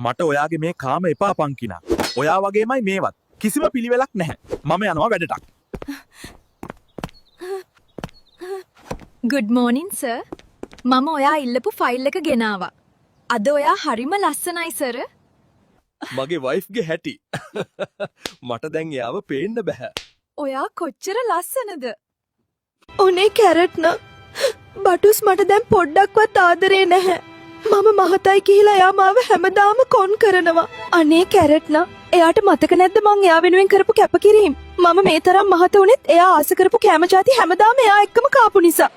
මට ඔයාගේ මේ කාම එපා පංකිනා. ඔයා වගේමයි මේවත්. කිසිම පිළිවෙලක් නැහැ. මම යනවා වැඩටක්. good morning sir. මම ඔයා ඉල්ලපු ෆයිල් එක ගෙනාවා. අද ඔයා හරිම ලස්සනයි සර්. මගේ වයිෆ්ගේ හැටි. මට දැන් එයාව පේන්න බෑ. ඔයා කොච්චර ලස්සනද? ඔනේ කැරට් න බටුස් මට දැන් පොඩ්ඩක්වත් ආදරේ නැහැ. මම මහතයි කියලා එයා මාව හැමදාම කොන් කරනවා. අනේ කැරට් න එයාට මතක නැද්ද මං එයා වෙනුවෙන් කරපු කැපකිරීම? මම මේ තරම් මහත වුණෙත් එයා ආස කරපු කැම જાති හැමදාම එයා එක්කම කාපු නිසා.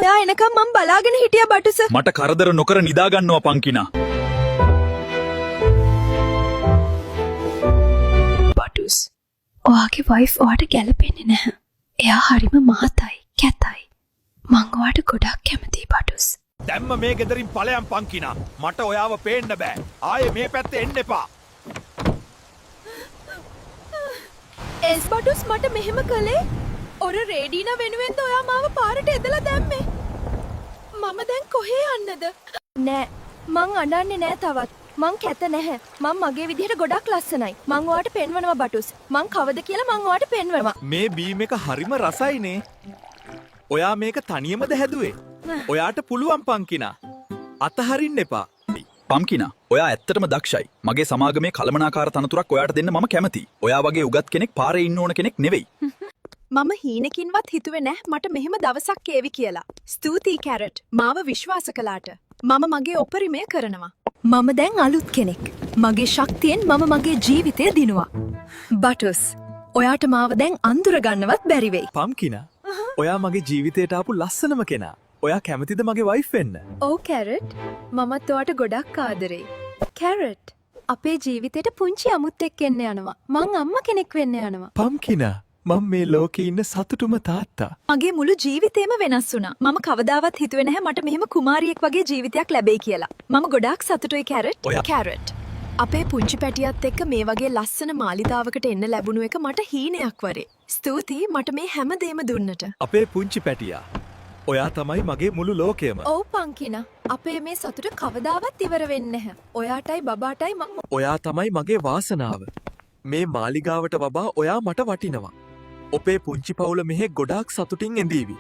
එයා එනකම් මම බලාගෙන හිටියා බටුස. මට කරදර නොකර නිදා ගන්නවා පංකිනා. බටුස් ඔයාගේ වයිෆ් ඔයාට ගැලපෙන්නේ නැහැ. එයා හරිම මහතයි, කැතයි. මං ඔයාට ගොඩක් කැමතියි බටුස්. දැම්ම මේ ගෙදරින් ඵලයන් පංකිනා. මට ඔයාව පේන්න බෑ. ආයේ මේ පැත්තේ එන්න එපා. එස් බටුස් මට මෙහෙම කළේ ඔර රේඩීනා වෙනුවෙන්ද ඔයා මාව පාරට එදලා දැම්මේ? මම දැන් කොහේ යන්නද? නෑ මං අඬන්නේ නෑ තවත්. මං කැත නැහැ. මං මගේ විදිහට ගොඩක් ලස්සනයි. මං ඔයාට පෙන්වනවා බටුස්. මං කවද කියලා මං ඔයාට පෙන්වනවා. මේ බීම් එක හරිම රසයිනේ. ඔයා මේක තනියමද හැදුවේ? ඔයාට පුළුවන් පංකිනා. අතහරින්න එපා. පම්කිනා ඔයා ඇත්තටම දක්ෂයි. මගේ සමාගමේ කළමනාකාර තනතුරක් ඔයාට දෙන්න මම කැමතියි. ඔයා වගේ උගත් කෙනෙක් පාරේ ඉන්න ඕන කෙනෙක් නෙවෙයි. මම හීනකින්වත් හිතුවේ නැහැ මට මෙහෙම දවසක් ඒවි කියලා. ස්තුතියි කැරට්. මාව විශ්වාස කළාට. මම මගේ උපරිමය කරනවා. මම දැන් අලුත් කෙනෙක්. මගේ ශක්තියෙන් මම මගේ ජීවිතය දිනුවා. බටුස් ඔයාට මාව දැන් අඳුර ගන්නවත් බැරි වෙයි. පම්කිනා ඔයා මගේ ජීවිතයට ආපු ලස්සනම කෙනා. ඔයා කැමතිද මගේ වයිෆ් වෙන්න? ඔව් කැරට්. මමත් ඔයාට ගොඩක් ආදරෙයි. කැරට් අපේ ජීවිතේට පුංචි අමුත්තෙක් එන්න යනවා. මං අම්මා කෙනෙක් වෙන්න යනවා. පම්කිනා මම මේ ලෝකේ ඉන්න සතුටුම තාත්තා. මගේ මුළු ජීවිතේම වෙනස් වුණා. මම කවදාවත් හිතුවේ නැහැ මට මෙහෙම කුමාරියෙක් වගේ ජීවිතයක් ලැබෙයි කියලා. මම ගොඩාක් සතුටුයි කැරට්. කැරට් අපේ පුංචි පැටියත් එක්ක මේ වගේ ලස්සන මාලිතාවකට එන්න ලැබුණු එක මට හීනයක් වරේ. ස්තුතියි මට මේ හැමදේම දුන්නට. අපේ පුංචි පැටියා. ඔයා තමයි මගේ මුළු ලෝකයම. ඔව් පංකිනා. අපේ මේ සතුට කවදාවත් ඉවර වෙන්නේ නැහැ. ඔයාටයි බබාටයි මම. ඔයා තමයි මගේ වාසනාව. මේ මාලිගාවට වබා ඔයා මට වටිනවා. ඔපේ පුංචි පවුල මෙහෙ ගොඩාක් සතුටින් ඇඳීවි.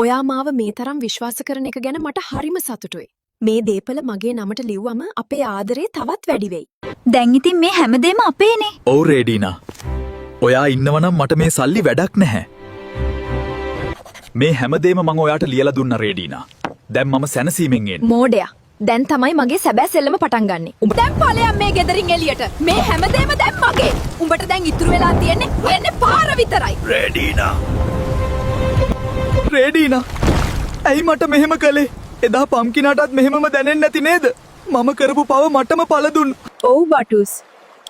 ඔයා මාව මේ තරම් විශ්වාස කරන එක ගැන මට හරිම සතුටුයි. මේ දේපල මගේ නමට ලිව්වම අපේ ආදරේ තවත් වැඩි වෙයි. දැන් ඉතින් මේ හැමදේම අපේනේ. ඔව් රේඩීනා. ඔයා ඉන්නවනම් මට මේ සල්ලි වැඩක් නැහැ. මේ හැමදේම මම ඔයාට ලියලා දුන්නා රේඩීනා. දැන් මම සැනසීමෙන් එන්නේ. මෝඩයා. දැන් තමයි මගේ සැබෑ සෙල්ලම පටන් ගන්නෙ. උඹ දැන් ඵලයන් මේ ගෙදරින් එළියට. මේ හැමදේම දැන් මගේ. උඹට දැන් ඉතුරු වෙලා තියෙන්නේ පාර විතරයි. රේඩීනා. රේඩීනා. ඇයි මට මෙහෙම කළේ? එදා පම්කිනාටත් මෙහෙමම දැනෙන්නේ නැති නේද? මම කරපු පව මටම පළ දුන්නා. ඔව් බටුස්.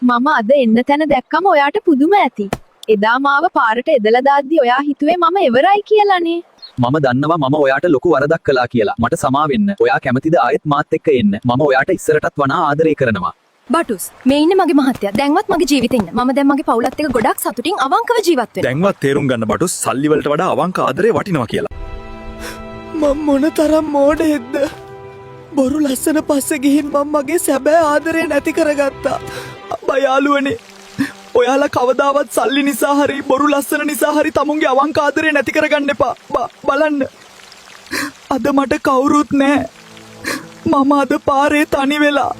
මම අද එන්න තැන දැක්කම ඔයාට පුදුම ඇති. එදා මාව පාරට එදලා දාද්දි ඔයා හිතුවේ මම එවරයි කියලානේ. මම දන්නවා මම ඔයාට ලොකු වරදක් කළා කියලා. මට සමා වෙන්න. ඔයා කැමතිද ආයෙත් මාත් එක්ක එන්න? මම ඔයාට ඉස්සරටත් වඩා ආදරේ කරනවා. බටුස් මේ ඉන්නේ මගේ මහත්තයා. දැන්වත් මගේ ජීවිතේ ඉන්න. මම දැන් මගේ පවුලත් එක්ක ගොඩක් සතුටින් අවංකව ජීවත් වෙනවා. දැන්වත් තේරුම් ගන්න බටුස් සල්ලි වලට වඩා අවංක ආදරේ වටිනවා කියලා. මම මොන තරම් මෝඩෙක්ද? බොරු ලස්සන පස්සේ ගිහින් මම මගේ සැබෑ ආදරේ නැති කරගත්තා. අබ්බා යාළුවනේ. ඔයාලා කවදාවත් සල්ලි නිසා හරි බොරු ලස්සන නිසා හරි තමුන්ගේ අවංක ආදරේ නැති කරගන්න එපා. බලන්න. අද මට කවුරුත් නැහැ. මම අද පාරේ තනි වෙලා